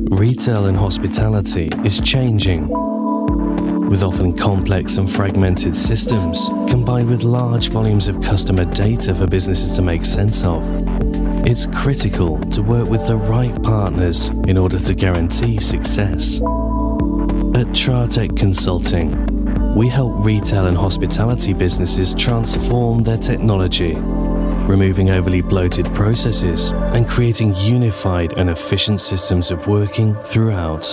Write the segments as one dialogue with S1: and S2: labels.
S1: Retail and hospitality is changing, with often complex and fragmented systems combined with large volumes of customer data for businesses to make sense of. It's critical to work with the right partners in order to guarantee success. At Tratec Consulting, we help retail and hospitality businesses transform their technology, removing overly bloated processes and creating unified and efficient systems of working throughout.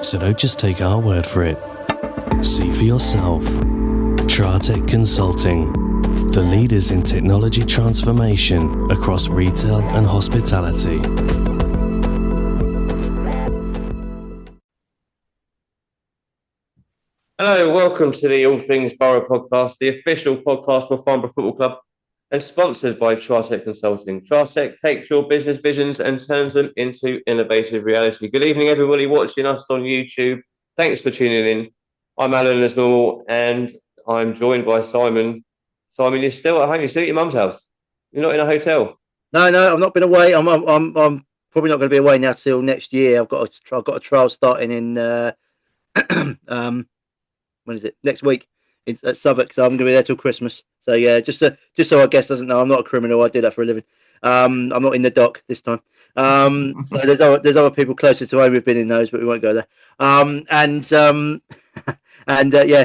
S1: So don't just take our word for it. See for yourself. Tratec Consulting, the leaders in technology transformation across retail and hospitality.
S2: Hello, welcome to the All Things Borough podcast, the official podcast for Farnborough Football Club and sponsored by Tratec Consulting. Tratec takes your business visions and turns them into innovative reality. Good evening, everybody watching us on YouTube. Thanks for tuning in. I'm Alan as normal, and I'm joined by Simon. Simon, you're still at home. You're still at your mum's house. You're not in a hotel.
S3: No, I've not been away. I'm probably not going to be away now till next year. I've got a trial starting in when is it? Next week at Southwark. So I'm going to be there till Christmas. So yeah, just so our guest doesn't know, I'm not a criminal. I do that for a living. I'm not in the dock this time. So there's other people closer to home who've been in those, but we won't go there. Yeah,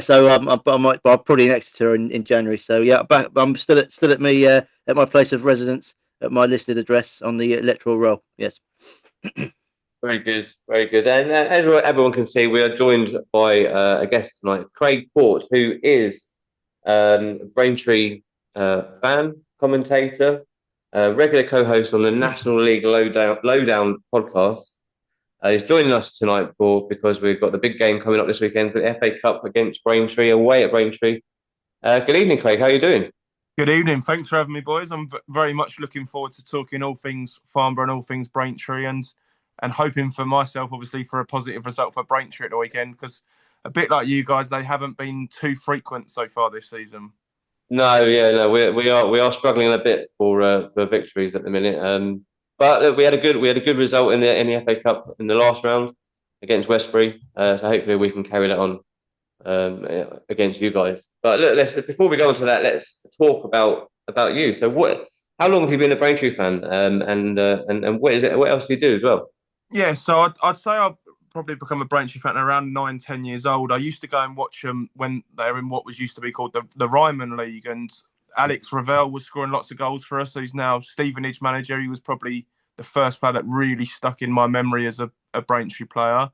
S3: so I'm probably in Exeter in January. So yeah, I'm still at me at my place of residence at my listed address on the electoral roll. Yes.
S2: Very good, very good. And as everyone can see, we are joined by a guest tonight, Craig Porte, who is Braintree fan, commentator, regular co-host on the National League Lowdown podcast. He's joining us tonight because we've got the big game coming up this weekend, the FA Cup against Braintree, away at Braintree. Good evening, Craig. How are you doing?
S4: Good evening. Thanks for having me, boys. I'm very much looking forward to talking all things Farnborough and all things Braintree, and hoping for myself, obviously, for a positive result for Braintree at the weekend, because a bit like you guys, they haven't been too frequent so far this season.
S2: No, we are struggling a bit for victories at the minute. But we had a good result in the FA Cup in the last round against Westbury. So hopefully we can carry that on against you guys. But look, before we go on to that, let's talk about you. So how long have you been a Braintree fan? And what is it? What else do you do as well?
S4: Yeah, so I'd say I've probably become a Braintree fan around 9-10 years old. I used to go and watch them when they're in what was used to be called the Ryman League, and Alex Ravel was scoring lots of goals for us. So he's now Stevenage manager. He was probably the first player that really stuck in my memory as a Braintree player.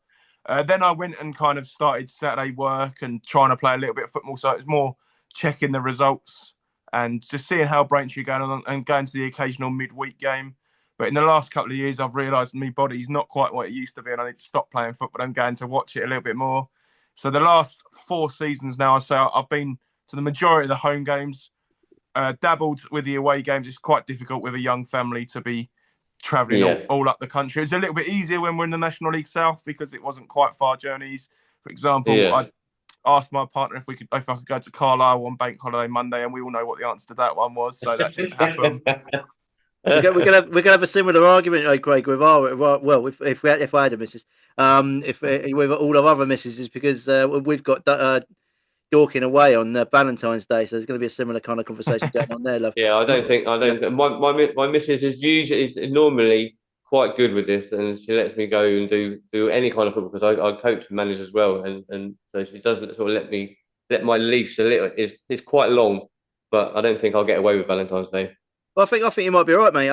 S4: Then I went and kind of started Saturday work and trying to play a little bit of football. So it was more checking the results and just seeing how Braintree going on and going to the occasional midweek game. But in the last couple of years, I've realised my body's not quite what it used to be, and I need to stop playing football and going to watch it a little bit more. So the last 4 seasons now, I say I've been to the majority of the home games, dabbled with the away games. It's quite difficult with a young family to be travelling all up the country. It's a little bit easier when we're in the National League South because it wasn't quite far journeys. For example, I asked my partner if I could go to Carlisle on Bank Holiday Monday, and we all know what the answer to that one was. So that didn't happen.
S3: We're gonna have a similar argument, Craig, with if I had a missus, with all our other missuses, because we've got Dorking away on Valentine's Day, so there's going to be a similar kind of conversation going on there, love.
S2: Yeah, I don't think my missus is normally quite good with this, and she lets me go and do any kind of football because I coach and manage as well, and so she doesn't sort of let my leash a little. It's quite long, but I don't think I'll get away with Valentine's Day.
S3: Well, I think you might be right, mate.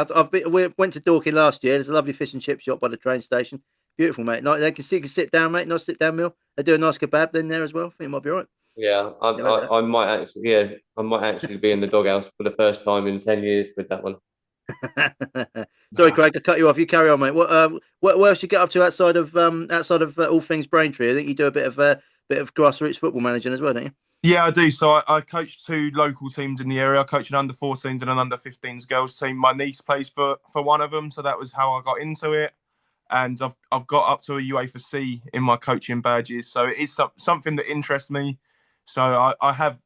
S3: We went to Dorking last year. There's a lovely fish and chip shop by the train station. Beautiful, mate. You can sit down, mate. Nice sit down meal. They do a nice kebab then there as well. I think you might be right.
S2: Yeah, I might actually be in the doghouse for the first time in 10 years with that one.
S3: Sorry, Craig, I cut you off. You carry on, mate. What else you get up to outside of all things Braintree? I think you do a bit of grassroots football managing as well, don't you?
S4: Yeah, I do. So I coach 2 local teams in the area. I coach an under-14s and an under-15s girls team. My niece plays for one of them, so that was how I got into it. And I've got up to a UEFA C in my coaching badges, so it is something that interests me. So I have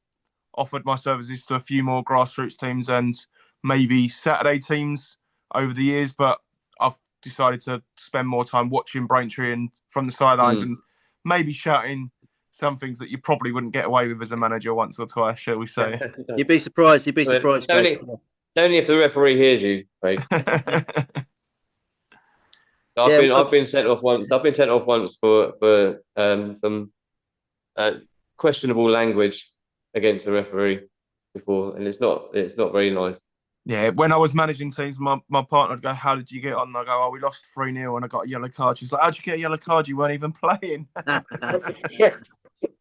S4: offered my services to a few more grassroots teams and maybe Saturday teams over the years, but I've decided to spend more time watching Braintree and from the sidelines and maybe shouting some things that you probably wouldn't get away with as a manager once or twice, shall we say.
S3: You'd be surprised. You'd be surprised.
S2: Only if the referee hears you, Craig. I've been sent off once. I've been sent off once for some questionable language against the referee before, and it's not very nice.
S4: Yeah, when I was managing teams, my partner would go, "How did you get on?" And I go, "Oh, we lost 3-0 and I got a yellow card." She's like, "How'd you get a yellow card? You weren't even playing."
S3: Yeah,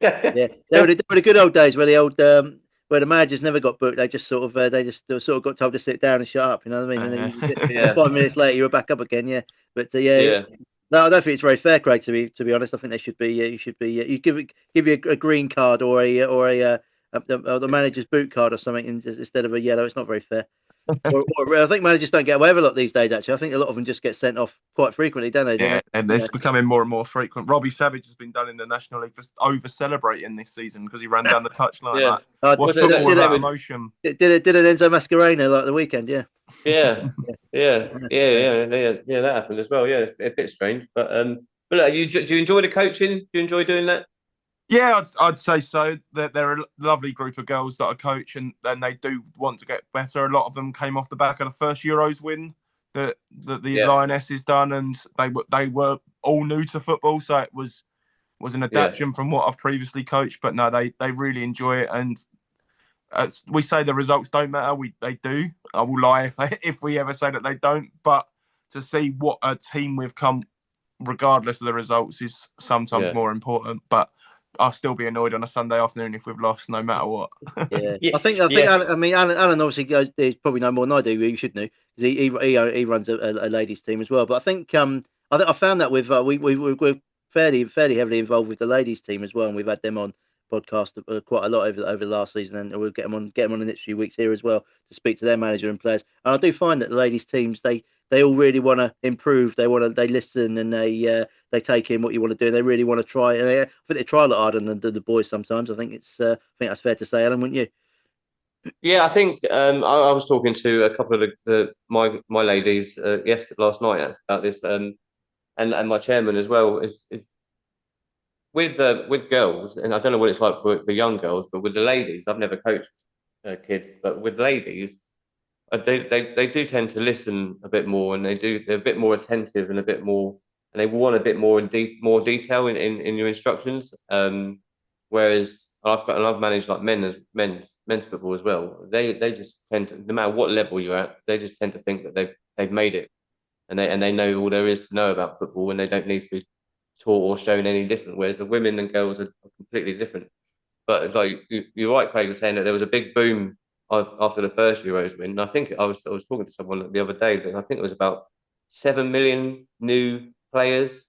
S3: they were the good old days where where the managers never got booked. They just sort of got told to sit down and shut up. You know what I mean? And then 5 minutes later, you were back up again. Yeah, but no, I don't think it's very fair, Craig. To be honest, I think they should be. You give you a green card or the manager's boot card or something instead of a yellow. It's not very fair. I think managers don't get away with a lot these days. Actually, I think a lot of them just get sent off quite frequently, don't they?
S4: Yeah, and it's becoming more and more frequent. Robbie Savage has been done in the National League for over celebrating this season because he ran down the touchline.
S2: Yeah,
S4: what's football without emotion?
S3: Did an Enzo Mascherano like the weekend? Yeah.
S2: Yeah, that happened as well. Yeah, it's a bit strange, but look, do you enjoy the coaching? Do you enjoy doing that?
S4: Yeah, I'd say so. They're a lovely group of girls that I coach, and they do want to get better. A lot of them came off the back of the first Euros win that the Lionesses done, and they were all new to football, so it was an adaptation from what I've previously coached. But no, they really enjoy it, and we say the results don't matter. They do. I will lie if we ever say that they don't. But to see what a team we've come, regardless of the results, is sometimes more important. But I'll still be annoyed on a Sunday afternoon if we've lost, no matter what.
S3: I think. Alan obviously goes. There's probably no more than I do. You should know because he runs a ladies' team as well. But I think I found that with we're fairly heavily involved with the ladies' team as well, and we've had them on podcast quite a lot over the last season, and we'll get them on in the next few weeks here as well to speak to their manager and players. And I do find that the ladies' teams they all really want to improve. They listen and they take in what you want to do. They really want to try. And I think they try a lot harder than the boys sometimes. I think that's fair to say, Alan, wouldn't you?
S2: Yeah, I think I was talking to a couple of my ladies last night about this, and my chairman as well is with girls, and I don't know what it's like for young girls, but with the ladies, I've never coached kids, but with ladies, they do tend to listen a bit more, and they're a bit more attentive and a bit more, and they want a bit more more detail in your instructions. Whereas I've managed like men's football as well. They just tend to, no matter what level you're at, they just tend to think that they've made it, and they know all there is to know about football, and they don't need to be taught or shown any different. Whereas the women and girls are completely different. But like you're right, Craig, saying that there was a big boom after the first Euros win. And I think I was talking to someone the other day that I think it was about 7 million new players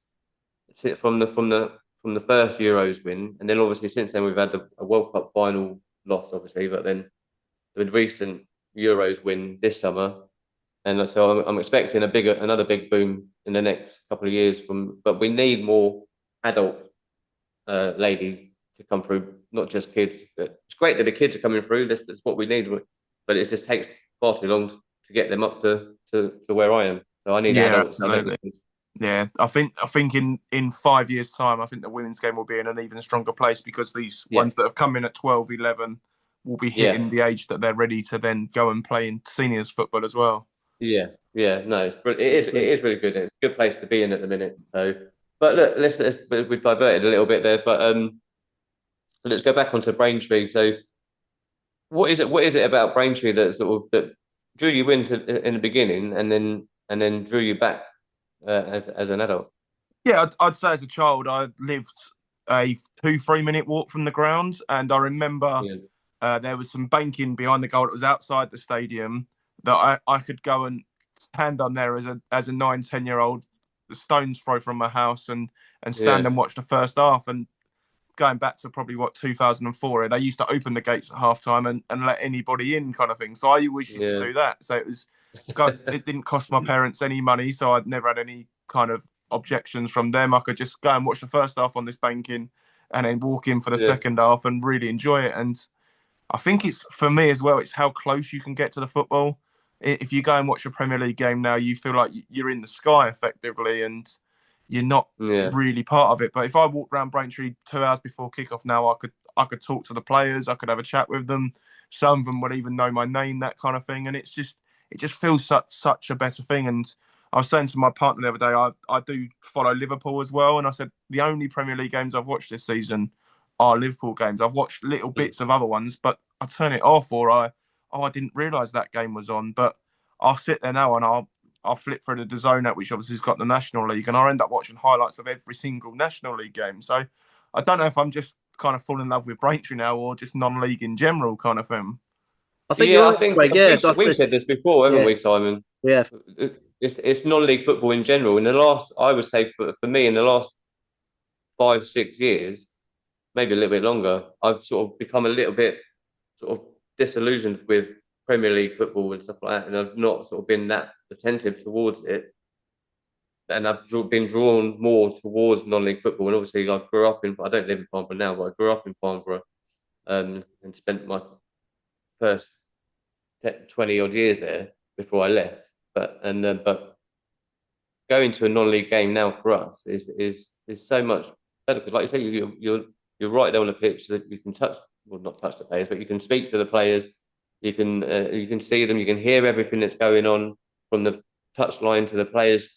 S2: from the first Euros win, and then obviously since then we've had a World Cup final loss, obviously, but then the recent Euros win this summer, and so I'm expecting another big boom in the next couple of years but we need more adult ladies to come through, not just kids. It's great that the kids are coming through. That's what we need, but it just takes far too long to get them up to where I am. So I need adults.
S4: Absolutely. Yeah, I think in 5 years' time, I think the women's game will be in an even stronger place because these ones that have come in at 12, 11 will be hitting the age that they're ready to then go and play in seniors football as well.
S2: Yeah, no, it is really good. It's a good place to be in at the minute. So, but look, we've diverted a little bit there, but let's go back onto Braintree. So, what is it about Braintree that drew you into in the beginning and then drew you back as an adult?
S4: Yeah, I'd say as a child I lived a 2-3 minute walk from the ground, and I remember there was some banking behind the goal that was outside the stadium that I could go and stand on there as a 9-10-year-old, the stone's throw from my house, and stand and watch the first half. And going back to probably 2004, they used to open the gates at half time and let anybody in, kind of thing. So I always used to do that. So it didn't cost my parents any money, so I'd never had any kind of objections from them. I could just go and watch the first half on this banking and then walk in for the second half and really enjoy it. And I think it's, for me as well, it's how close you can get to the football. if you go and watch a Premier League game now, you feel like you're in the sky effectively, and you're not really part of it. But if I walked around Braintree 2 hours before kickoff now, I could talk to the players, I could have a chat with them. Some of them would even know my name, that kind of thing, and it just feels such a better thing. And I was saying to my partner the other day, I do follow Liverpool as well, and I said the only Premier League games I've watched this season are Liverpool games. I've watched little bits of other ones, but I turn it off, or I didn't realise that game was on. But I'll sit there now and I'll flip through the DAZN app, which obviously has got the National League, and I'll end up watching highlights of every single National League game. So I don't know if I'm just kind of falling in love with Braintree now, or just non-league in general kind of thing.
S3: I think
S2: yeah,
S3: you're
S2: I think
S3: right, Craig. Yeah,
S2: we've said this before, haven't we, Simon?
S3: Yeah.
S2: It's non-league football in general. In the last, I would say for me, in the last 5-6 years, maybe a little bit longer, I've sort of become a little bit sort of disillusioned with Premier League football and stuff like that, and I've not sort of been that attentive towards it. And I've been drawn more towards non-league football. And obviously, I grew up I don't live in Farnborough now, but I grew up in Farnborough, and spent my first 20 odd years there before I left. But going to a non-league game now for us is so much better, because, like you say, you're right there on the pitch, so that you can not touch the players, but you can speak to the players. You can see them. You can hear everything that's going on from the touchline to the players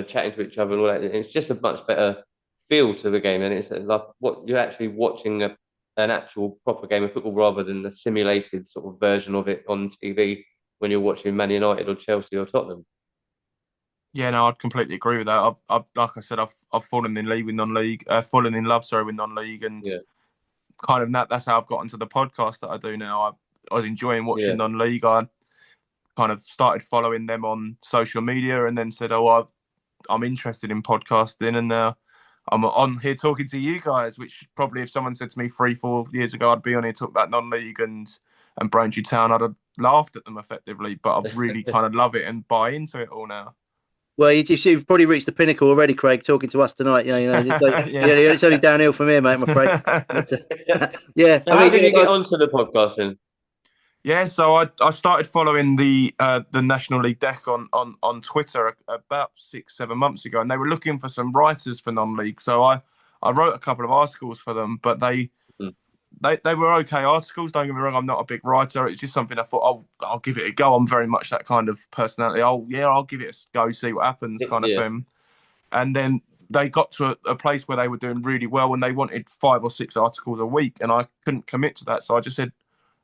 S2: chatting to each other and all that. It's just a much better feel to the game, and it's like what you're actually watching an actual proper game of football, rather than the simulated sort of version of it on TV when you're watching Man United or Chelsea or Tottenham.
S4: Yeah, no, I'd completely agree with that. I've like I said, I've fallen in love with non-league, and kind of that's how I've got into the podcast that I do now. I was enjoying watching non-league. I kind of started following them on social media, and then said, I'm interested in podcasting, and now I'm on here talking to you guys, which probably if someone said to me 3-4 years ago I'd be on here talking about non-league and Braintree Town, I'd have laughed at them effectively. But I've really kind of love it and buy into it all now.
S3: Well, you've probably reached the pinnacle already, Craig, talking to us tonight. It's only downhill from here, mate, I'm afraid. Yeah.
S2: So how did you get onto the podcasting?
S4: Yeah, so I started following the National League Deck on Twitter about 6-7 months ago, and they were looking for some writers for non-league. So I wrote a couple of articles for them, but they were okay articles. Don't get me wrong, I'm not a big writer. It's just something I thought I'll give it a go. I'm very much that kind of personality. I'll give it a go, see what happens, kind of thing. And then they got to a place where they were doing really well, and they wanted 5 or 6 articles a week, and I couldn't commit to that. So I just said,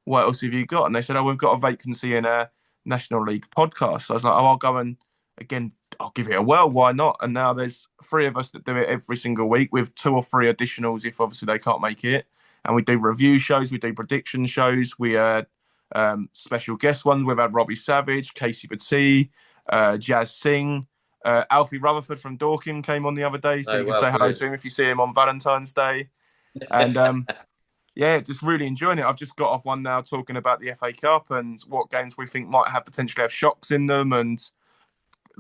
S4: what else have you got? And they said, we've got a vacancy in a National League podcast. So I was like, I'll go and, again, I'll give it a whirl. Why not? And now there's 3 of us that do it every single week, with 2 or 3 additionals if obviously they can't make it. And we do review shows, we do prediction shows, we had special guest ones. We've had Robbie Savage, Casey Batty, Jazz Singh, Alfie Rutherford from Dorking came on the other day, so you can say hello to him if you see him on Valentine's Day. And yeah, just really enjoying it. I've just got off one now talking about the FA Cup and what games we think might have potentially have shocks in them, and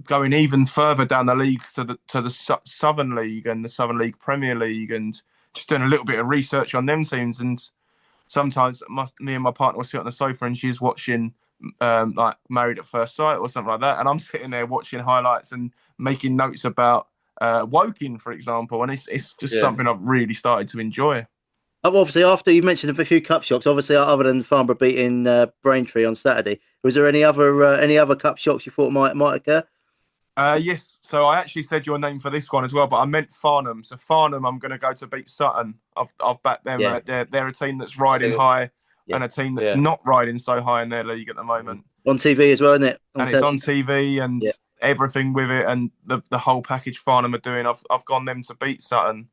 S4: going even further down the leagues to the Southern League and the Southern League Premier League, and just doing a little bit of research on them teams. And sometimes me and my partner will sit on the sofa and she's watching like Married at First Sight or something like that, and I'm sitting there watching highlights and making notes about Woking, for example. And it's just something I've really started to enjoy.
S3: Obviously, after you mentioned a few cup shocks, obviously other than Farnborough beating Braintree on Saturday, was there any other cup shocks you thought might occur?
S4: Yes. So I actually said your name for this one as well, but I meant Farnham. So Farnham, I'm going to go to beat Sutton. I've backed them.
S3: Yeah.
S4: They're a team that's riding high, and a team that's not riding so high in their league at the moment.
S3: On TV as well, isn't it?
S4: It's on TV and everything with it, and the whole package Farnham are doing. I've gone them to beat Sutton.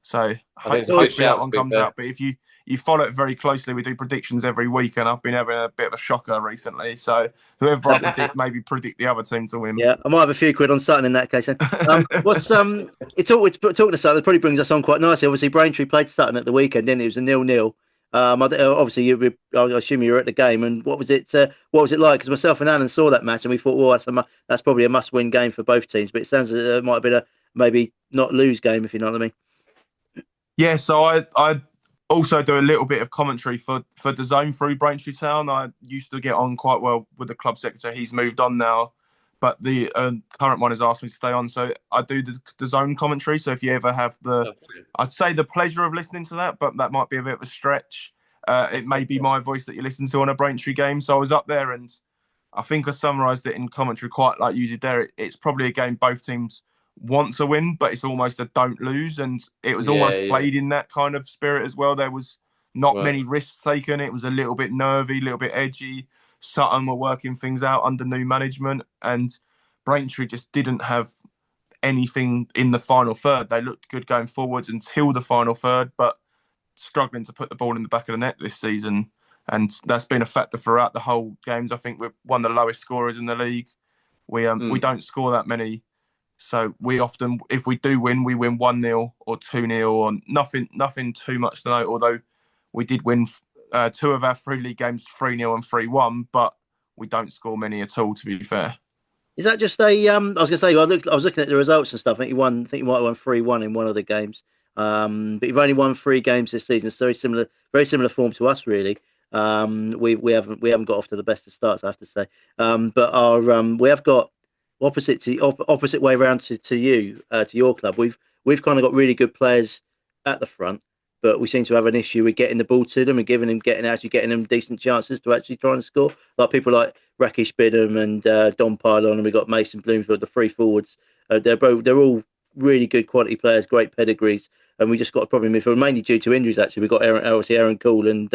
S4: So hopefully that one comes out. But if you follow it very closely, we do predictions every week, and I've been having a bit of a shocker recently. So whoever I predict, maybe predict the other team to win.
S3: Yeah, I might have a few quid on Sutton in that case. Then. Talking to Sutton, it probably brings us on quite nicely. Obviously, Braintree played Sutton at the weekend, then it was a 0-0. Obviously, I assume you were at the game, and what was it like? Because myself and Alan saw that match, and we thought, well, that's probably a must-win game for both teams. But it sounds like it might have been a maybe not lose game, if you know what I mean.
S4: Yeah, so I also do a little bit of commentary for the Zone through Braintree Town. I used to get on quite well with the club secretary. He's moved on now, but the current one has asked me to stay on. So I do the Zone commentary. So if you ever have I'd say the pleasure of listening to that, but that might be a bit of a stretch. It may be my voice that you listen to on a Braintree game. So I was up there, and I think I summarised it in commentary quite like you did there. It's probably a game both teams want to win, but it's almost a don't lose, and it was almost played in that kind of spirit as well. There was not many risks taken. It was a little bit nervy, a little bit edgy. Sutton were working things out under new management, and Braintree just didn't have anything in the final third. They looked good going forwards until the final third, but struggling to put the ball in the back of the net this season. And that's been a factor throughout the whole games. I think we're one of the lowest scorers in the league. We don't score that many. So we often, if we do win, we win 1-0 or 2-0 or nothing too much to note. Although we did win 2 of our 3 league games 3-0 and 3-1, but we don't score many at all, to be fair.
S3: Is that just a? I was going to say, I was looking at the results and stuff. I think you might have won 3-1 in one of the games. But you've only won 3 games this season. It's very similar form to us, really. We haven't got off to the best of starts, I have to say. But our we have got opposite way around to you, to your club. We've kind of got really good players at the front, but we seem to have an issue with getting the ball to them and getting them decent chances to actually try and score. Like people like Rakesh Bidham and Don Pylon, and we've got Mason Bloomfield, the 3 forwards. They're all really good quality players, great pedigrees, and we just got a problem in midfield, mainly due to injuries. Actually, we've got Aaron Cool and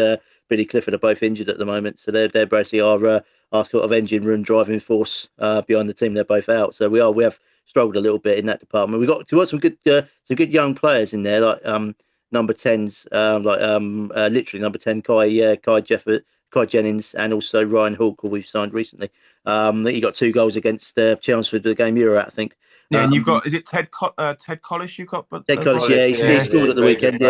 S3: Billy Clifford are both injured at the moment, so they're basically our sort of engine room driving force behind the team. They're both out, so we have struggled a little bit in that department. We've got some good young players in there, like number 10s, literally number 10 Kai Jennings, and also Ryan Hawke, who we've signed recently. He got 2 goals against Chelmsford the game you were at, I think.
S4: Yeah, and you've got, is it Ted Collish you've got?
S3: Ted Collish, he scored at the weekend,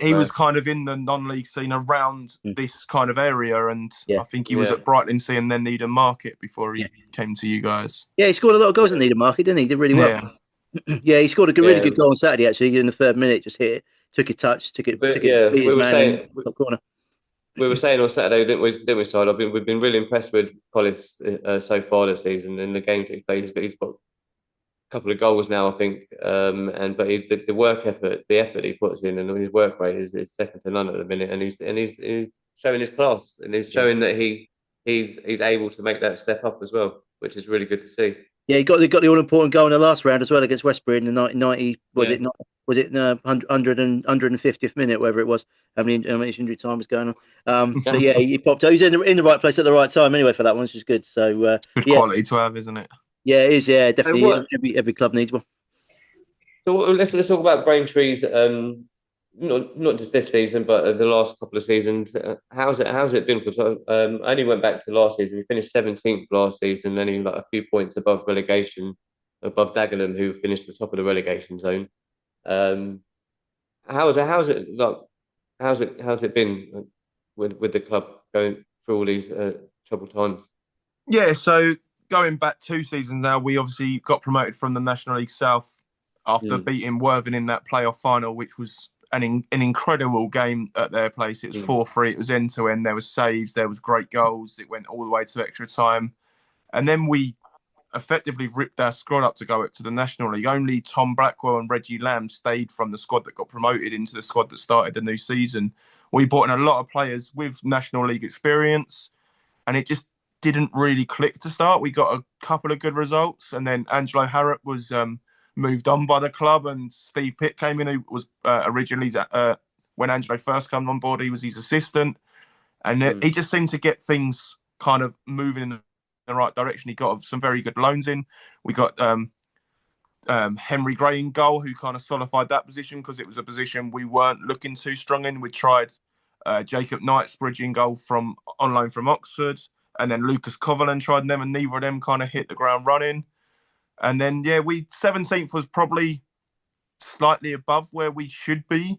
S4: he was kind of in the non-league scene around this kind of area, and I think he was at Brightlingsea and then Needham Market before he came to you guys. Yeah,
S3: he scored a lot of goals at Needham Market, didn't he? He did really well. Yeah, he scored a really good goal on Saturday, actually, in the 3rd minute, just hit it, took a touch, took it beat his man in the top corner.
S2: We were saying on Saturday, didn't we, Side? We've been really impressed with Collis so far this season in the games that he plays, but he's got couple of goals now, I think, but the work effort, the effort he puts in, and his work rate is second to none at the minute, and he's showing his class, and he's showing that he's able to make that step up as well, which is really good to see.
S3: Yeah, he got the all important goal in the last round as well against Westbury in the 90 was it 150th minute, whatever it was. How much injury time was going on? So yeah, he popped. He was in the right place at the right time anyway for that one, which is good. So
S4: good quality to have, isn't it?
S3: Yeah, it is. Yeah, definitely. Every club needs one.
S2: So let's talk about Braintree's, not just this season, but the last couple of seasons. How's it been? Because I only went back to last season. We finished 17th last season, only like a few points above relegation, above Dagenham, who finished at the top of the relegation zone. How's it been with the club going through all these troubled times?
S4: Yeah, so going back 2 seasons now, we obviously got promoted from the National League South after beating Worthing in that playoff final, which was an incredible game at their place. It was 4-3. It was end to end. There was saves. There was great goals. It went all the way to extra time, and then we effectively ripped our squad up to go up to the National League. Only Tom Blackwell and Reggie Lamb stayed from the squad that got promoted into the squad that started the new season. We brought in a lot of players with National League experience, and it just didn't really click to start. We got a couple of good results, and then Angelo Harrop was moved on by the club, and Steve Pitt came in, who was originally, when Angelo first came on board, he was his assistant, and he just seemed to get things kind of moving in the right direction. He got some very good loans in. We got Henry Gray in goal, who kind of solidified that position because it was a position we weren't looking too strong in. We tried Jacob Knightsbridge in goal on loan from Oxford, and then Lucas Coverland tried them, and neither of them kind of hit the ground running. And then, 17th was probably slightly above where we should be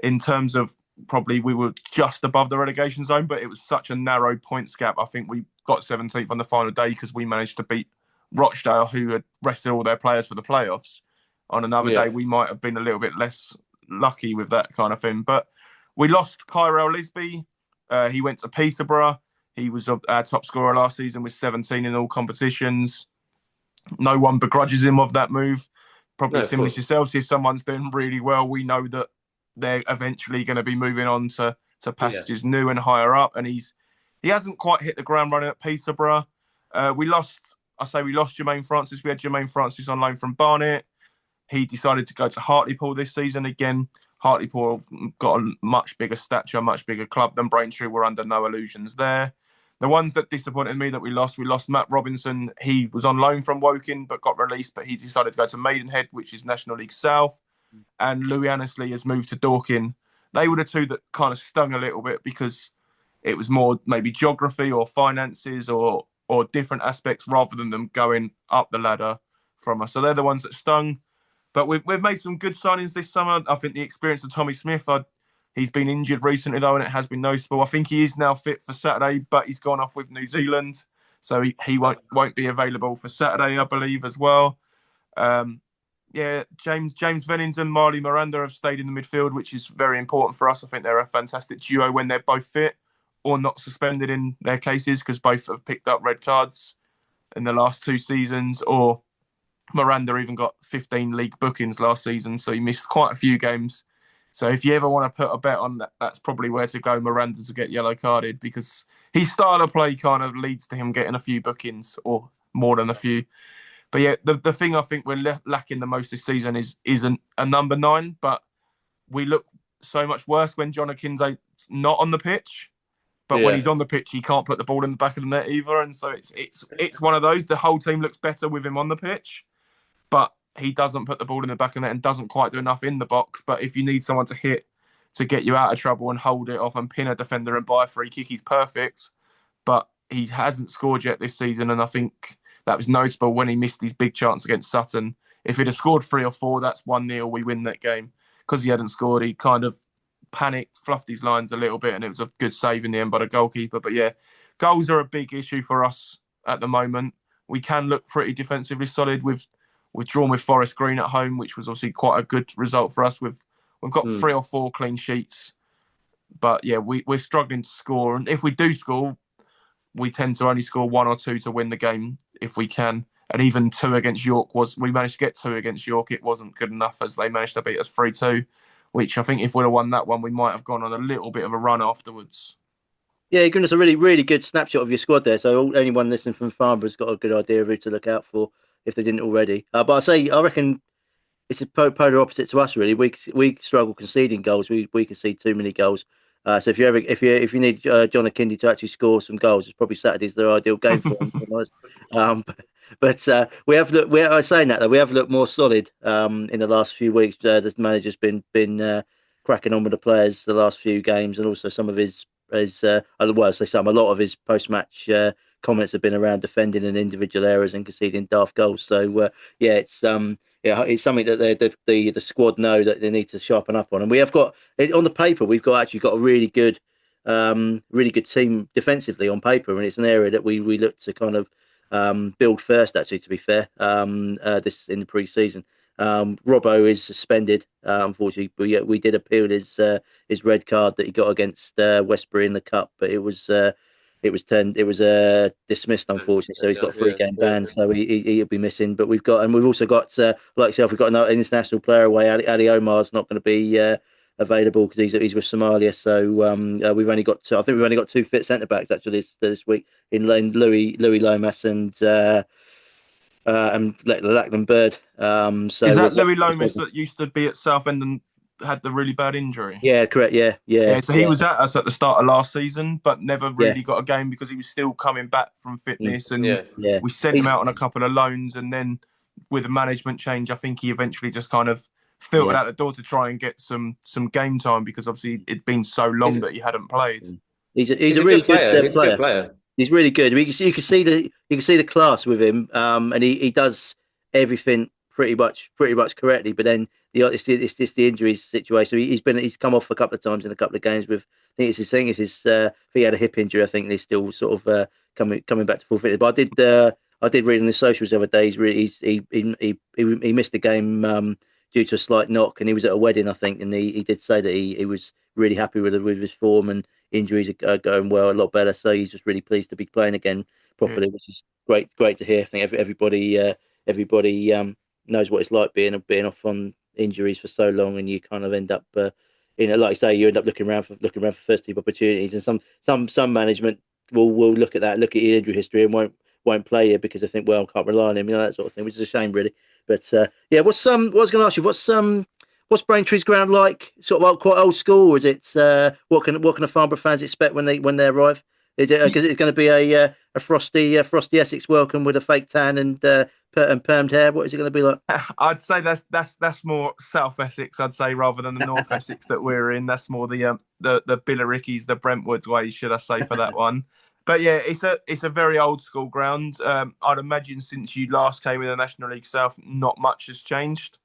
S4: in terms of probably we were just above the relegation zone, but it was such a narrow points gap. I think we got 17th on the final day because we managed to beat Rochdale, who had rested all their players for the playoffs. On another day, we might have been a little bit less lucky with that kind of thing. But We lost Kyrell Lisby. He went to Peterborough. He was our top scorer last season with 17 in all competitions. No one begrudges him of that move. Probably similar to yourselves. If someone's doing really well, we know that they're eventually going to be moving on to passages new and higher up. And he hasn't quite hit the ground running at Peterborough. We lost Jermaine Francis. We had Jermaine Francis on loan from Barnet. He decided to go to Hartlepool this season. Again, Hartlepool got a much bigger stature, much bigger club than Braintree. We're under no illusions there. The ones that disappointed me that we lost Matt Robinson. He was on loan from Woking but got released, but he decided to go to Maidenhead, which is National League South. And Louis Annesley has moved to Dorking. They were the two that kind of stung a little bit because it was more maybe geography or finances or different aspects rather than them going up the ladder from us. So they're the ones that stung. But we've made some good signings this summer. I think the experience of Tommy Smith, he's been injured recently though, and it has been noticeable. I think he is now fit for Saturday, but he's gone off with New Zealand, so he won't be available for Saturday, I believe, as well. James Vennington, Marley Miranda have stayed in the midfield, which is very important for us. I think they're a fantastic duo when they're both fit or not suspended in their cases, because both have picked up red cards in the last 2 seasons, or Miranda even got 15 league bookings last season, so he missed quite a few games. So if you ever want to put a bet on that, that's probably where to go, Miranda, to get yellow carded, because his style of play kind of leads to him getting a few bookings, or more than a few. But yeah, the thing I think we're lacking the most this season is a number 9, but we look so much worse when John Akinze's not on the pitch. But when he's on the pitch, he can't put the ball in the back of the net either. And so it's one of those. The whole team looks better with him on the pitch, but he doesn't put the ball in the back of the net and doesn't quite do enough in the box. But if you need someone to hit to get you out of trouble and hold it off and pin a defender and buy a free kick, he's perfect. But he hasn't scored yet this season, and I think that was noticeable when he missed his big chance against Sutton. If he'd have scored 3 or 4, that's 1-0, we win that game. Because he hadn't scored, he kind of panicked, fluffed his lines a little bit, and it was a good save in the end by the goalkeeper. But yeah, goals are a big issue for us at the moment. We can look pretty defensively solid. We've drawn with Forest Green at home, which was obviously quite a good result for us. We've got 3 or 4 clean sheets, but yeah, we're struggling to score. And if we do score, we tend to only score 1 or 2 to win the game if we can. And even 2 against York we managed to get 2 against York. It wasn't good enough, as they managed to beat us 3-2. Which I think if we'd have won that one, we might have gone on a little bit of a run afterwards.
S3: Yeah, you're giving us a really, really good snapshot of your squad there. So anyone listening from Farnborough's got a good idea of who to look out for if they didn't already. But I reckon it's a polar opposite to us, really. We struggle conceding goals. We concede too many goals. So if you need John Akindi to actually score some goals, it's probably Saturday's their ideal game for him. But we have saying that though, we have looked more solid in the last few weeks. The manager's been cracking on with the players the last few games, and also some of his a lot of his post-match comments have been around defending in individual errors and conceding daft goals. So it's something that the squad know that they need to sharpen up on. And we have got on the paper, we've got a really good team defensively on paper, and it's an area that we look to kind of build first. Actually, to be fair, this in the pre-season. Robbo is suspended, unfortunately. But we did appeal his red card that he got against Westbury in the cup, but it was dismissed, unfortunately. So he's got a 3-game ban, so he'll be missing. But we've also got like yourself, we've got another international player away. Ali Omar's not going to be available because he's with Somalia. So we've only got 2 fit centre backs actually this week in Louis Lomas and Lachlan Bird. So
S4: is that Louis Lomas that used to be at Southend and had the really bad injury?
S3: Yeah, correct. Yeah.
S4: So he was at us at the start of last season, but never really got a game because he was still coming back from fitness. And we sent him out on a couple of loans, and then with a management change, I think he eventually just kind of filtered out the door to try and get some game time, because obviously it'd been so long that he hadn't played.
S3: He's a really good player. He's really good. You can see the class with him, and he does everything pretty much correctly. But then it's the injuries situation. He's come off a couple of times in a couple of games with. I think it's his thing. If he had a hip injury, I think he's still sort of coming back to full fitness. But I did read on the socials the other day. He missed the game due to a slight knock, and he was at a wedding, I think, and he did say that he was really happy with his form, and injuries are going well, a lot better. So he's just really pleased to be playing again properly, which is great to hear. I think everybody knows what it's like being off on injuries for so long, and you kind of end up, like I say, you end up looking around for first team opportunities, and some management will look at that, look at your injury history, and won't play you because they think, well, I can't rely on him, that sort of thing, which is a shame, really. But yeah, what I was going to ask you, what's Braintree's ground like? Sort of quite old school, or is it? What can the Farnborough fans expect when they arrive? Is it going to be a frosty Essex welcome with a fake tan and permed hair? What is it going to be like?
S4: I'd say that's more South Essex, I'd say, rather than the North Essex that we're in. That's more the Billericay's, the Brentwood way, should I say, for that one. But yeah, it's a very old school ground. I'd imagine since you last came in the National League South, not much has changed.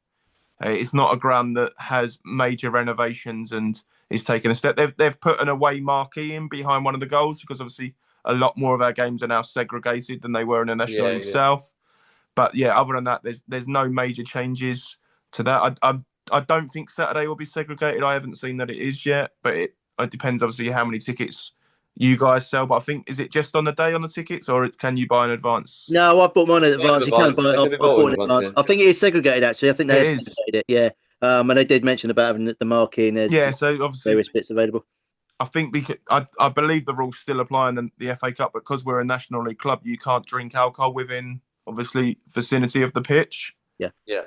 S4: It's not a ground that has major renovations and is taking a step. They've put an away marquee in behind one of the goals because obviously a lot more of our games are now segregated than they were in the National League South. But yeah, other than that, there's no major changes to that. I don't think Saturday will be segregated. I haven't seen that it is yet, but it depends obviously how many tickets you guys sell. But I think, is it just on the day on the tickets, or can you buy in advance?
S3: No, I bought mine in advance. You can buy. I bought in advance. I think it is segregated actually. I think they have segregated it. Yeah, and they did mention about having the marquee and there's
S4: so obviously
S3: various bits available.
S4: I think because I believe the rules still apply in the FA Cup, but because we're a National League club, you can't drink alcohol within obviously vicinity of the pitch.
S3: Yeah.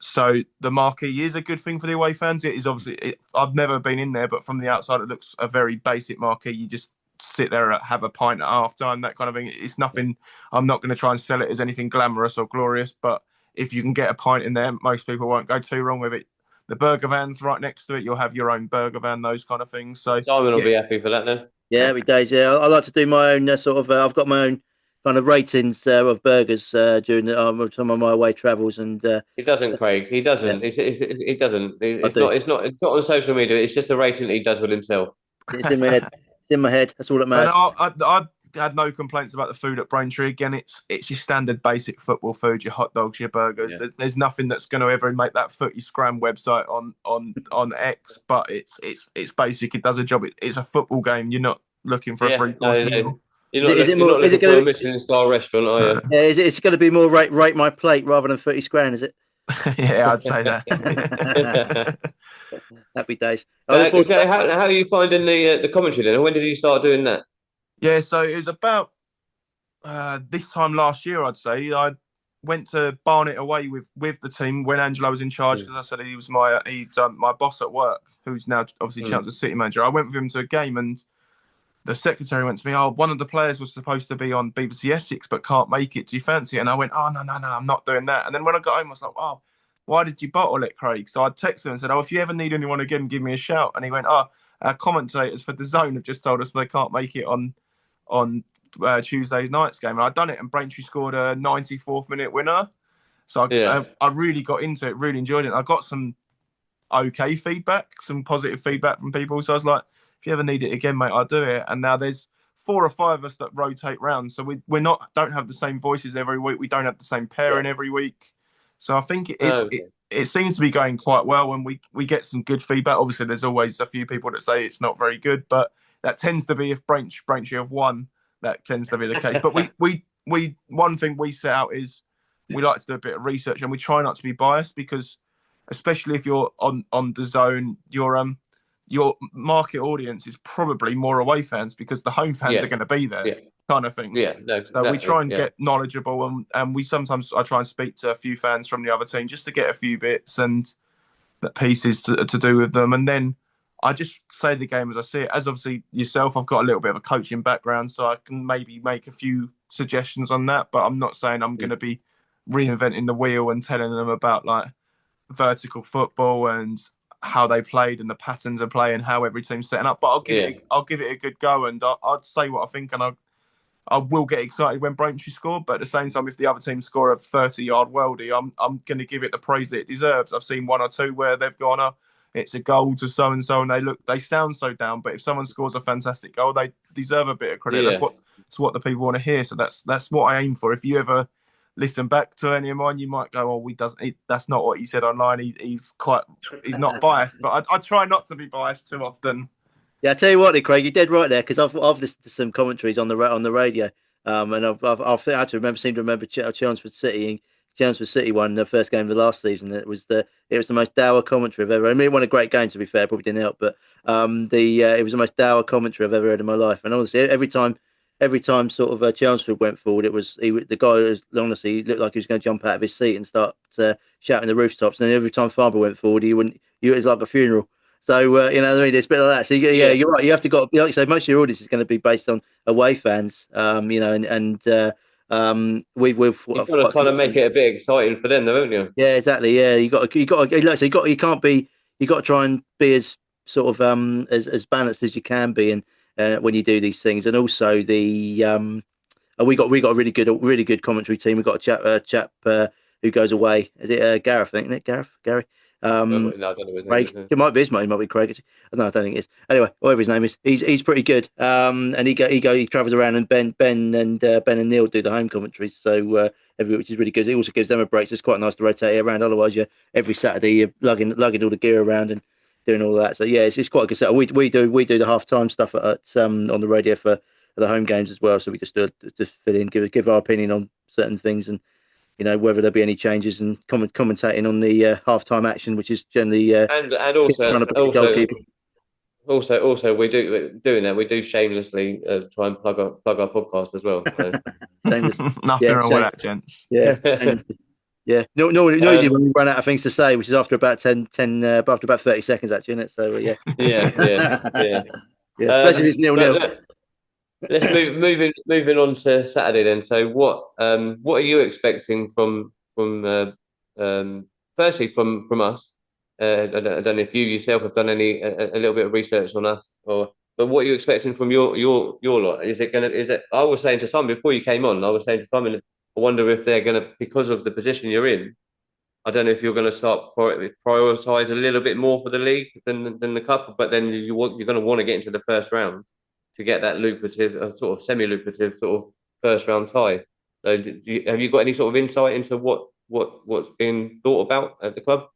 S4: So the marquee is a good thing for the away fans. It is obviously. I've never been in there, but from the outside, it looks a very basic marquee. You just sit there and have a pint at half time, that kind of thing. It's nothing. I'm not going to try and sell it as anything glamorous or glorious, but if you can get a pint in there, most people won't go too wrong with it. The burger van's right next to it. You'll have your own burger van, those kind of things. So
S2: Simon will be happy for that then.
S3: Yeah, every day. Yeah, I like to do my own I've got my own kind of ratings of burgers during some of my away travels, and
S2: he doesn't, Craig. He doesn't. Yeah. He doesn't. It's not on social media. It's just a rating that he does with himself.
S3: It's in my head. It's in my head. That's all that matters.
S4: I had no complaints about the food at Braintree. Again, it's your standard basic football food, your hot dogs, your burgers. Yeah. There's nothing that's going to ever make that Footy Scram website on X, but it's basic. It does a job. It's a football game. You're not looking for a free-course meal.
S2: You're not looking for a Michelin-star restaurant, are you?
S3: Yeah, it's going to be more rate my plate rather than 30 grand, is it?
S4: Yeah, I'd say that.
S3: Happy days.
S2: How are you finding the commentary then? When did you start doing that?
S4: Yeah, so it was about this time last year, I'd say. I went to Barnet away with the team when Angelo was in charge, because I said he was my boss at work, who's now obviously Chelmsford City manager. I went with him to a game, and the secretary went to me, one of the players was supposed to be on BBC Essex but can't make it. Do you fancy it? And I went, no, I'm not doing that. And then when I got home, I was like, why did you bottle it, Craig? So I texted him and said, if you ever need anyone again, give me a shout. And he went, our commentators for DAZN have just told us they can't make it on Tuesday night's game. And I'd done it, and Braintree scored a 94th minute winner. So I really got into it, really enjoyed it. I got some okay feedback, some positive feedback from people. So I was like, if you ever need it again, mate, I'll do it. And now there's 4 or 5 of us that rotate round. So we're don't have the same voices every week. We don't have the same pairing every week. So I think it seems to be going quite well, and we get some good feedback. Obviously, there's always a few people that say it's not very good, but that tends to be if Braintree have won, that tends to be the case. But we one thing we set out is we like to do a bit of research, and we try not to be biased, because especially if you're on DAZN, your market audience is probably more away fans, because the home fans are going to be there, kind of thing.
S2: Yeah, no, exactly.
S4: So we try and get knowledgeable, and I try and speak to a few fans from the other team just to get a few bits and pieces to do with them. And then I just say the game as I see it. As obviously yourself, I've got a little bit of a coaching background, so I can maybe make a few suggestions on that, but I'm not saying I'm going to be reinventing the wheel and telling them about like vertical football and how they played and the patterns of play and how every team's setting up. But I'll give it a good go, and I'd say what I think, and I will get excited when Braintree score. But at the same time, if the other team score a 30-yard worldie, I'm going to give it the praise that it deserves. I've seen 1 or 2 where they've gone, it's a goal to so and so, and they sound so down. But if someone scores a fantastic goal, they deserve a bit of credit. That's what the people want to hear. So that's what I aim for. If you ever listen back to any of mine, you might go, "Oh, that's not what he said online." He's not biased, but I try not to be biased too often.
S3: Yeah, I tell you what, Craig, you're dead right there because I've listened to some commentaries on the radio, and I've had to seem to remember Chelmsford City won the first game of the last season. It was the most dour commentary I've ever. I mean, it won a great game to be fair, probably didn't help, but it was the most dour commentary I've ever heard in my life. And honestly, every time sort of Chelmsford went forward, the guy was honestly he looked like he was going to jump out of his seat and start shouting the rooftops. And then every time Farnborough went forward, it was like a funeral. So you know, what I mean, it's a bit like that. So you're right. You have to like you say, most of your audience is going to be based on away fans. You know, we've
S2: You've got to kind of make it a bit exciting for them, though, haven't you?
S3: Yeah, exactly. Yeah, you got like I say, you got to try and be as sort of as balanced as you can be, and when you do these things, and also we got a really good commentary team. We've got a chap who goes away. Is it Gareth? I think, isn't it Gary?
S2: No, I don't know his
S3: Craig.
S2: name.
S3: It might be his name. It might be Craig. No, I don't think it is. Anyway, whatever his name is, he's pretty good. And he travels around, and Ben and Neil do the home commentaries. So which is really good. It also gives them a break. So it's quite nice to rotate it around. Otherwise, every Saturday you're lugging all the gear around and doing all that. So yeah, it's quite a good set. We do the halftime stuff at on the radio for the home games as well. So we just fill in, give our opinion on certain things, and you know, whether there be any changes, and commentating on the halftime action, which is generally
S2: And also we doing that. We do shamelessly try and plug our podcast as well. So.
S4: Nothing wrong with that, gents.
S3: Yeah. Yeah. Normally when we run out of things to say, which is after about after about 30 seconds, actually, isn't it? So
S2: yeah.
S3: Especially if it's 0-0.
S2: Let's moving on to Saturday then. So what are you expecting from firstly from us? I don't know if you yourself have done a little bit of research on us, but what are you expecting from your lot? Is it? I was saying to Simon before you came on. I was saying to Simon, I wonder if they're going to, because of the position you're in. I don't know if you're going to start prioritise a little bit more for the league than the cup, but then you're going to want to get into the first round to get that lucrative, sort of semi-lucrative sort of first round tie. So, have you got any sort of insight into what's being thought about at the club?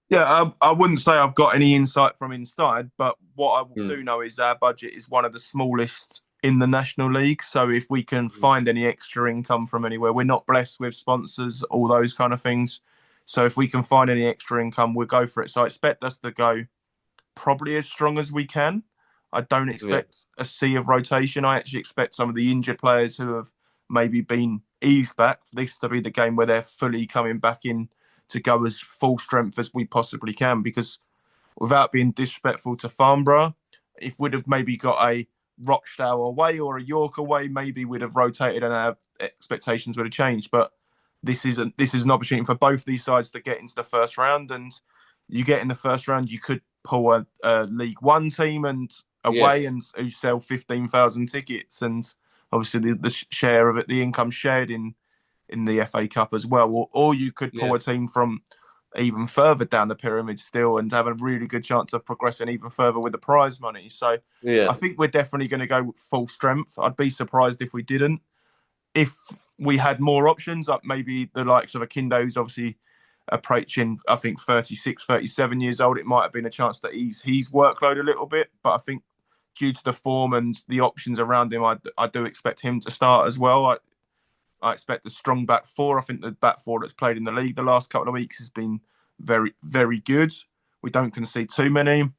S4: Yeah, I wouldn't say I've got any insight from inside, but what I do know is our budget is one of the smallest in the National League. So if we can find any extra income from anywhere, we're not blessed with sponsors, all those kind of things. So if we can find any extra income, we'll go for it. So I expect us to go probably as strong as we can. I don't expect a sea of rotation. I actually expect some of the injured players who have maybe been eased back for this to be the game where they're fully coming back in to go as full strength as we possibly can. Because without being disrespectful to Farnborough, if we'd have maybe got a Rochdale away or a York away, maybe we'd have rotated and our expectations would have changed. But this is an opportunity for both these sides to get into the first round. And you get in the first round, you could pull a League One team and away and who sell 15,000 tickets, and obviously the share of it, the income shared in the FA Cup as well, or you could pull a team from even further down the pyramid still and have a really good chance of progressing even further with the prize money. So I think we're definitely going to go full strength. I'd be surprised if we didn't. If we had more options, like maybe the likes of Akindo, who's obviously approaching, I think, 36, 37 years old, it might have been a chance to ease his workload a little bit. But I think due to the form and the options around him, I do expect him to start as well. I expect a strong back four. I think the back four that's played in the league the last couple of weeks has been very, very good. We don't concede too many.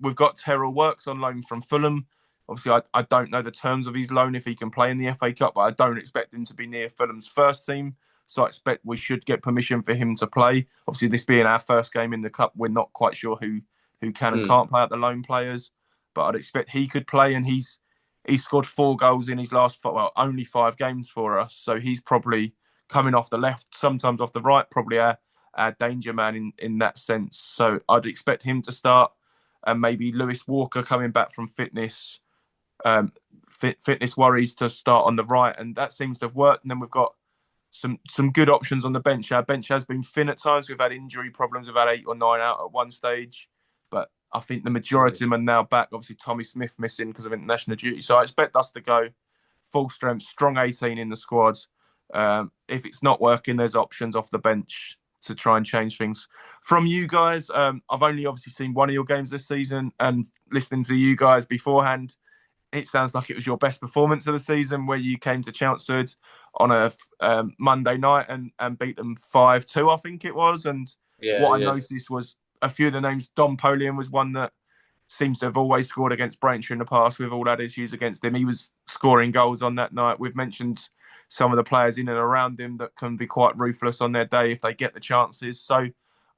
S4: We've got Terrell Works on loan from Fulham. Obviously, I don't know the terms of his loan if he can play in the FA Cup, but I don't expect him to be near Fulham's first team. So I expect we should get permission for him to play. Obviously, this being our first game in the cup, we're not quite sure who can and can't play out the loan players. But I'd expect he could play, and he's scored 4 goals in his last, only 5 games for us. So he's probably coming off the left, sometimes off the right, probably our danger man in that sense. So I'd expect him to start, and maybe Lewis Walker coming back from fitness worries to start on the right, and that seems to have worked. And then we've got some good options on the bench. Our bench has been thin at times. We've had injury problems. We've had 8 or 9 out at one stage, but I think the majority of them are now back. Obviously, Tommy Smith missing because of international duty. So I expect us to go full strength, strong 18 in the squads. If it's not working, there's options off the bench to try and change things. From you guys, I've only obviously seen one of your games this season, and listening to you guys beforehand, it sounds like it was your best performance of the season, where you came to Chelmsford on a Monday night and beat them 5-2, I think it was. And what I noticed was a few of the names. Dom Polian was one that seems to have always scored against Braintree in the past. We've all had issues against him. He was scoring goals on that night. We've mentioned some of the players in and around him that can be quite ruthless on their day if they get the chances. So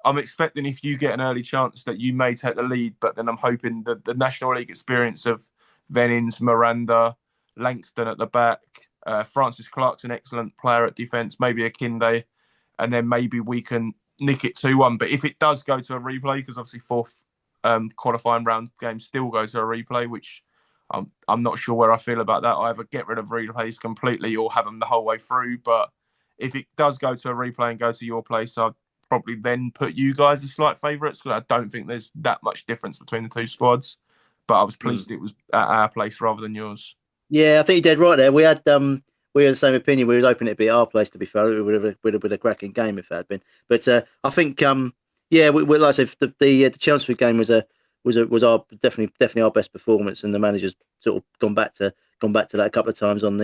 S4: I'm expecting if you get an early chance that you may take the lead, but then I'm hoping that the National League experience of Venins, Miranda, Langston at the back, Francis Clark's an excellent player at defence, maybe Akinde, and then maybe we can nick it 2-1. But if it does go to a replay, because obviously fourth qualifying round games still go to a replay, which I'm not sure where I feel about that. I either get rid of replays completely or have them the whole way through. But if it does go to a replay and go to your place, I'd probably then put you guys as slight favourites, because I don't think there's that much difference between the two squads. But I was pleased it was at our place rather than yours.
S3: Yeah, I think you did right there. We had the same opinion. We were hoping it'd be our place, to be fair. It would have been a cracking game if it had been. But I think we like I said, the Chelmsford game was our definitely our best performance, and the manager's sort of gone back to that a couple of times on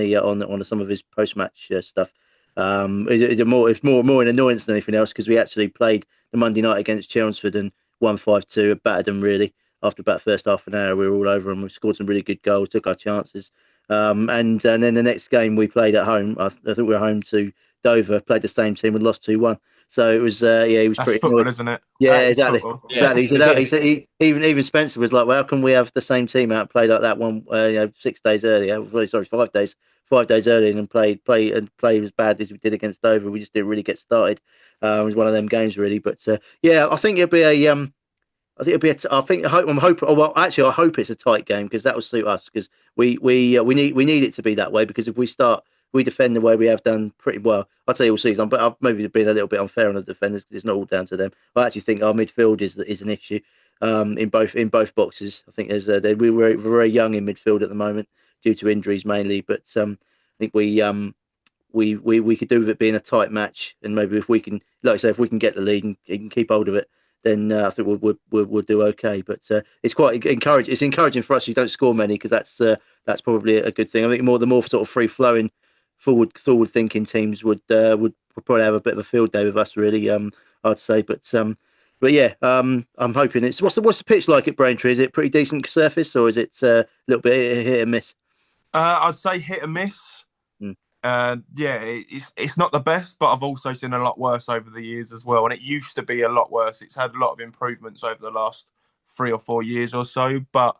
S3: some of his post match stuff. It's more an annoyance than anything else, because we actually played the Monday night against Chelmsford and won 5-2, battered them really. After about the first half an hour, we were all over them. We scored some really good goals, took our chances. And then the next game we played at home, I think we were home to Dover, played the same team and lost 2-1. So it was, he was
S4: That's
S3: pretty
S4: football,
S3: annoyed.
S4: isn't it?
S3: Yeah, exactly.
S2: Yeah.
S3: Exactly. He said even Spencer was like, well, how can we have the same team out and play like that 6 days earlier? 5 days. 5 days earlier and play as bad as we did against Dover. We just didn't really get started. It was one of them games really. But I think it'll be a I hope it's a tight game, because that will suit us, because we need it to be that way, because if we defend the way we have done pretty well, I'd say all season, but I've maybe been a little bit unfair on the defenders, because it's not all down to them. I actually think our midfield is an issue in both boxes. I think we were very young in midfield at the moment due to injuries mainly, but I think we could do with it being a tight match, and maybe if we can, like I say, if we can get the lead and keep hold of it, then I think we'll do okay. But it's quite encouraging. It's encouraging for us. You don't score many, because that's probably a good thing. I think the more sort of free flowing, forward thinking teams would probably have a bit of a field day with us, really. I'd say. But yeah, I'm hoping it's what's the pitch like at Braintree? Is it pretty decent surface, or is it a little bit hit and miss?
S4: I'd say hit and miss. It's not the best, but I've also seen a lot worse over the years as well. And it used to be a lot worse. It's had a lot of improvements over the last 3 or 4 years or so. But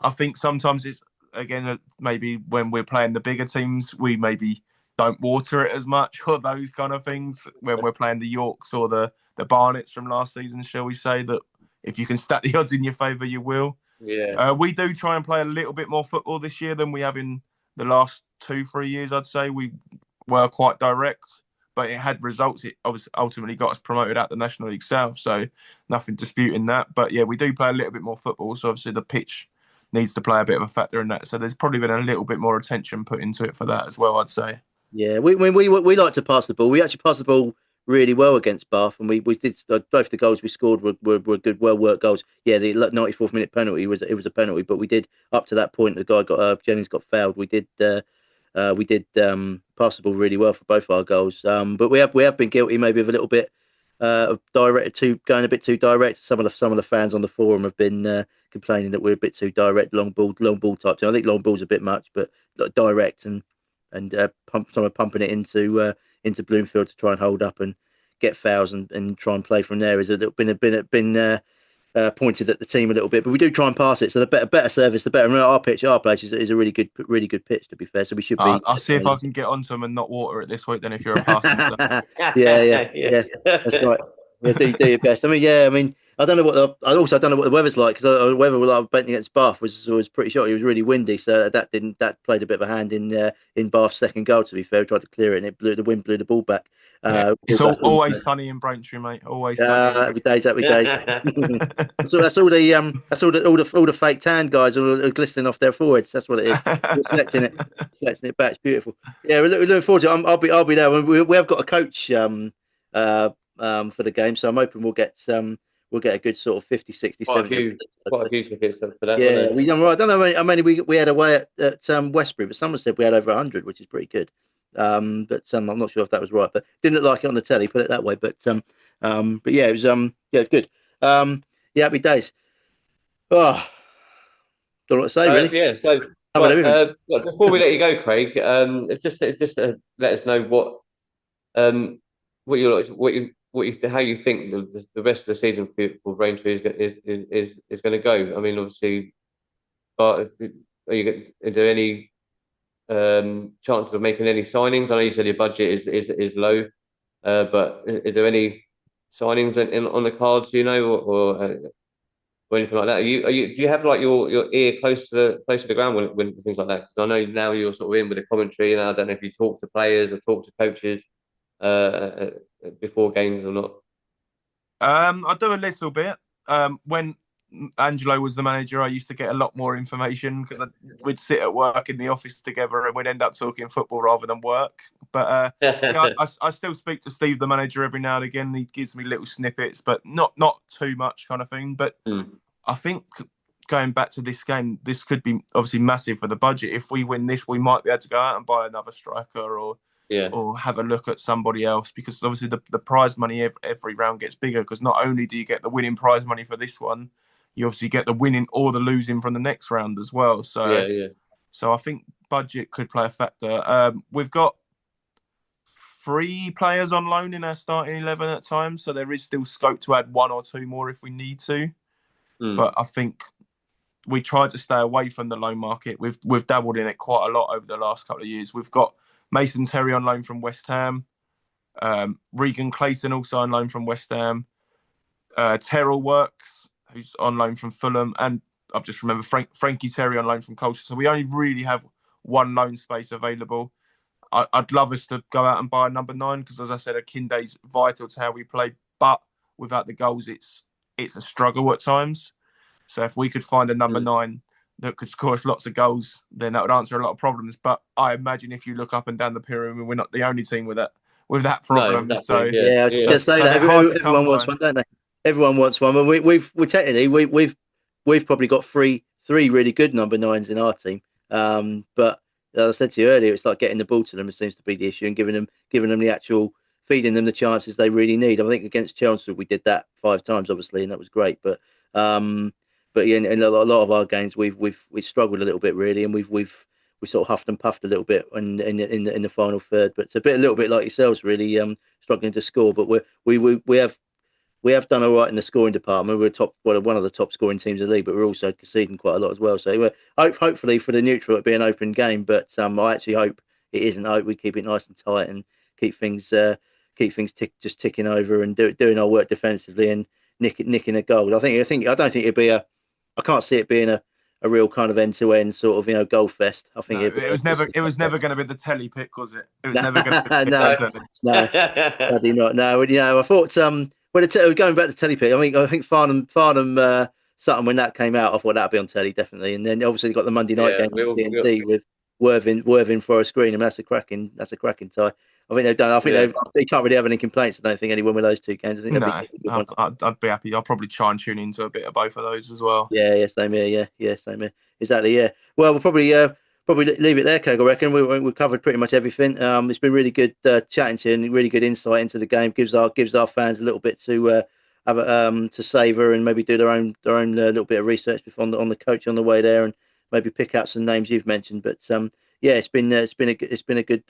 S4: I think sometimes it's, again, maybe when we're playing the bigger teams, we maybe don't water it as much, or those kind of things. When we're playing the Yorks or the Barnets from last season, shall we say, that if you can stack the odds in your favour, you will.
S2: Yeah.
S4: We do try and play a little bit more football this year than we have in the last 2-3 years. I'd say we were quite direct, but it had results. It obviously ultimately got us promoted out the National League South, so nothing disputing that. But yeah, we do play a little bit more football, so obviously the pitch needs to play a bit of a factor in that. So there's probably been a little bit more attention put into it for that as well, I'd say.
S3: Yeah, we like to pass the ball. We actually passed the ball really well against Bath, and we did both the goals we scored were good, well worked goals. Yeah, the 94th minute penalty was a penalty, but we did, up to that point, the guy Jennings got fouled. We did pass the ball really well for both our goals. But we have been guilty maybe of a little bit of going a bit too direct. Some of the fans on the forum have been complaining that we're a bit too direct, long ball type thing. I think long ball's a bit much, but direct and pumping it into Bloomfield to try and hold up and get fouls and try and play from there is been pointed at the team a little bit. But we do try and pass it, so the better service, the better. Our place is a really good pitch, to be fair. So we should be.
S4: I'll see if I can get onto them and not water it this week. Then, if you're a passing stuff.
S3: yeah, that's right. Yeah, do your best. I mean, I don't know I also don't know what the weather's like, because the weather I was betting against Bath was pretty short. It was really windy, so that played a bit of a hand in Bath's second goal. To be fair, we tried to clear it, and the wind blew the ball back.
S4: Yeah. It's
S3: Ball back on.
S4: always sunny in Braintree, mate. Always sunny.
S3: Happy days, happy days. So that's all the fake tan guys are glistening off their foreheads. That's what it is. Reflecting it back. It's beautiful. Yeah, we're looking forward to it. I'll be there. We have got a coach for the game, so I'm hoping we'll get a good sort of 50, 60,
S2: Quite
S3: 70.
S2: quite a few tickets for that.
S3: Yeah, we done right. I don't know how many we had away at Westbury, but someone said we had over 100, which is pretty good. But I'm not sure if that was right, but didn't look like it on the telly. Put it that way. But yeah, it was good. Yeah, happy days. Oh, don't know what to say really.
S2: Yeah. So, before we let you go, Craig, just let us know how you think the rest of the season for Braintree is going to go. I mean, obviously, but is there any chances of making any signings? I know you said your budget is low, but is there any signings on the cards? Or anything like that? Do you have like your ear close to the ground when things like that? 'Cause I know now you're sort of in with the commentary, and I don't know if you talk to players or talk to coaches before games or not.
S4: I do a little bit. When Angelo was the manager, I used to get a lot more information because we'd sit at work in the office together and we'd end up talking football rather than work. But yeah, I still speak to Steve, the manager, every now and again. He gives me little snippets, but not too much kind of thing. But I think going back to this game, this could be obviously massive for the budget. If we win this, we might be able to go out and buy another striker or have a look at somebody else, because obviously the prize money every round gets bigger, because not only do you get the winning prize money for this one, you obviously get the winning or the losing from the next round as well. So so I think budget could play a factor. We've got 3 players on loan in our starting 11 at times, so there is still scope to add 1 or 2 more if we need to. But I think we tried to stay away from the loan market. We've dabbled in it quite a lot over the last couple of years. We've got Mason Terry on loan from West Ham. Regan Clayton also on loan from West Ham. Terrell Works, who's on loan from Fulham. And I've just remembered Frankie Terry on loan from Colchester. So we only really have 1 loan space available. I'd love us to go out and buy a number 9, because, as I said, Akinde's vital to how we play. But without the goals, it's a struggle at times. So if we could find a number 9 that could score us lots of goals, then that would answer a lot of problems. But I imagine if you look up and down the pyramid, we're not the only team with that problem.
S2: No, exactly.
S4: So
S3: Yeah, I was just going to say that everyone wants one, don't they? Everyone wants one. But we've probably got three really good number 9s in our team. But as I said to you earlier, it's like getting the ball to them. It seems to be the issue, and giving them the actual, feeding them the chances they really need. I think against Chelmsford we did that 5 times, obviously, and that was great. But yeah, in a lot of our games we've struggled a little bit really, and we sort of huffed and puffed a little bit in the final third. But it's a little bit like yourselves, really, struggling to score. But we have done all right in the scoring department. We're one of the top scoring teams in the league, but we're also conceding quite a lot as well. So hopefully for the neutral it'll be an open game. But I actually hope it isn't. I hope we keep it nice and tight and keep things just ticking over and doing our work defensively and nicking a goal. I don't think it'd be I can't see it being a real kind of end-to-end sort of goal fest. I think
S4: it was never going to be the telly pick, was it? It was never going to be
S3: no, not. No, I thought going back to telly pick. I think Farnham Sutton, when that came out, I thought that'd be on telly definitely, and then obviously got the Monday night game on TNT with Worthing for a screen, and that's a cracking tie. I think they've done. I think they can't really have any complaints. I don't think anyone with those 2 games. I think
S4: I'd be happy. I'll probably try and tune into a bit of both of those as well.
S3: Yeah, same here. Yeah, same here. Exactly. Yeah. Well, we'll probably leave it there, Craig. I reckon we've covered pretty much everything. It's been really good chatting to you, and really good insight into the game. Gives our fans a little bit to have to savour and maybe do their own little bit of research on the coach on the way there, and maybe pick out some names you've mentioned. But yeah, it's been a good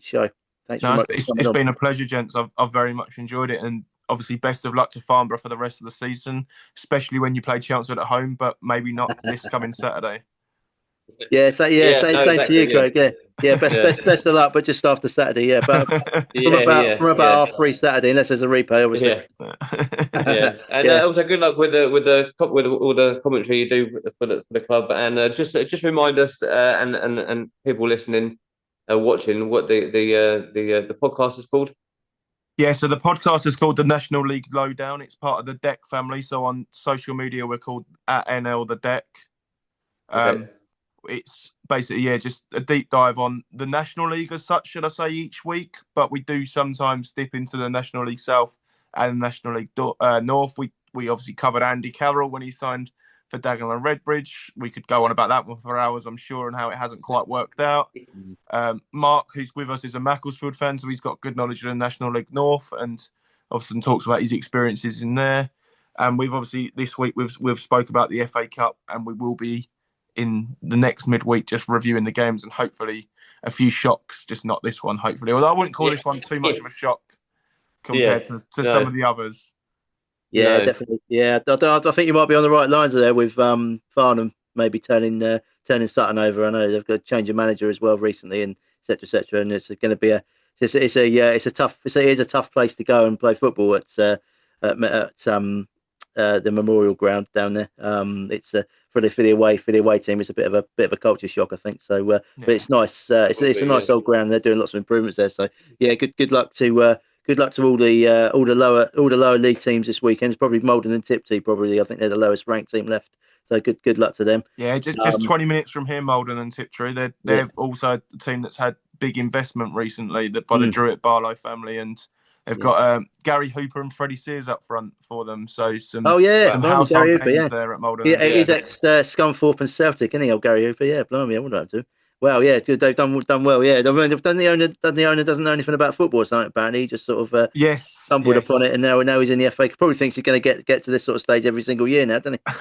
S3: show. Thanks very much.
S4: It's been a pleasure, gents. I've very much enjoyed it, and obviously best of luck to Farnborough for the rest of the season, especially when you play Chelmsford at home, but maybe not this coming Saturday.
S3: Same,
S2: no,
S3: same to you,
S2: exactly,
S3: Craig. Yeah. Best of luck, but just after Saturday. Yeah, but from about half 3 Saturday, unless there's a replay, obviously.
S2: Yeah, and also good luck with all the commentary you do for the club, and just remind us and people listening, watching, what the podcast is called.
S4: Yeah, so the podcast is called the National League Lowdown. It's part of the Deck family. So on social media, we're called @NL the Deck.
S2: Okay.
S4: It's basically just a deep dive on the National League as such, should I say, each week. But we do sometimes dip into the National League South and National League North. We obviously covered Andy Carroll when he signed for Dagenham and Redbridge. We could go on about that one for hours, I'm sure, and how it hasn't quite worked out. Mark, who's with us, is a Macclesfield fan, so he's got good knowledge of the National League North, and often talks about his experiences in there. And we've obviously this week we've spoke about the FA Cup, and we will be in the next midweek just reviewing the games and hopefully a few shocks, just not this one, hopefully. Although I wouldn't call this one too much of a shock compared to some of the others.
S3: Yeah, definitely. Yeah, I think you might be on the right lines there with Farnham maybe turning Sutton over. I know they've got a change of manager as well recently, and etc. And it's going to be it's a tough place to go and play football at the Memorial Ground down there. It's for the away team. It's a bit of a culture shock, I think. So, but it's nice. It's a nice old ground. They're doing lots of improvements there. So, yeah, good luck to. Good luck to all the lower league teams this weekend. It's probably Malden and Tiptree. Probably, I think they're the lowest ranked team left. So good luck to them.
S4: Yeah, just 20 minutes from here, Malden and Tiptree. They've also a team that's had big investment recently by the Druitt Barlow family, and they've got Gary Hooper and Freddie Sears up front for them. So some household names there at Malden.
S3: Yeah, he's ex Scunthorpe and Celtic, isn't he? Old Gary Hooper. Yeah, blimey, I wouldn't have to. Well, yeah, good. They've done well. Yeah, I mean, the owner doesn't know anything about football or something. Apparently, he just sort of stumbled upon it, and now he's in the FA. Probably thinks he's going to get to this sort of stage every single year now, doesn't he?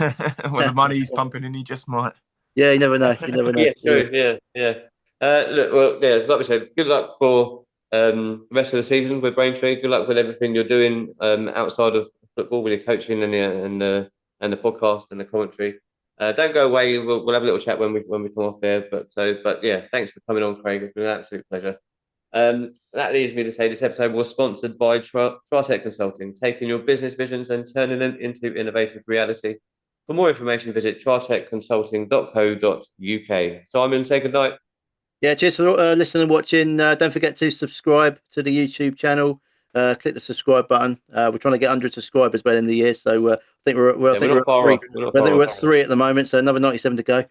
S4: When the money he's pumping in, he just might.
S3: Yeah, you never know. You never know.
S2: Yeah, true. Yeah. Look, well, yeah, like we said, good luck for the rest of the season with Braintree. Good luck with everything you're doing outside of football, with your coaching and the podcast and the commentary. Don't go away. We'll have a little chat when we come off there. But yeah, thanks for coming on, Craig. It's been an absolute pleasure. That leads me to say this episode was sponsored by Tratec Consulting, taking your business visions and turning them into innovative reality. For more information, visit tratecconsulting.co.uk. Simon, say good night.
S3: Yeah, cheers for listening and watching. Don't forget to subscribe to the YouTube channel. Click the subscribe button. We're trying to get 100 subscribers by the end of the year, so I think we're at 3. We're at 3 at the moment, so another 97 to go.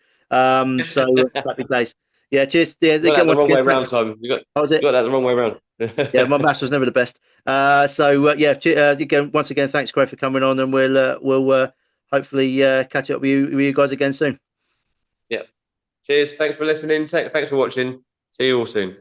S3: So happy days. Yeah, cheers. Yeah,
S2: you got that the wrong way around, Simon. You got that the wrong way around.
S3: Yeah, my maths was never the best. Again, once again, thanks, Craig, for coming on, and we'll hopefully catch up with you guys again soon.
S2: Yeah. Cheers. Thanks for listening. Thanks for watching. See you all soon.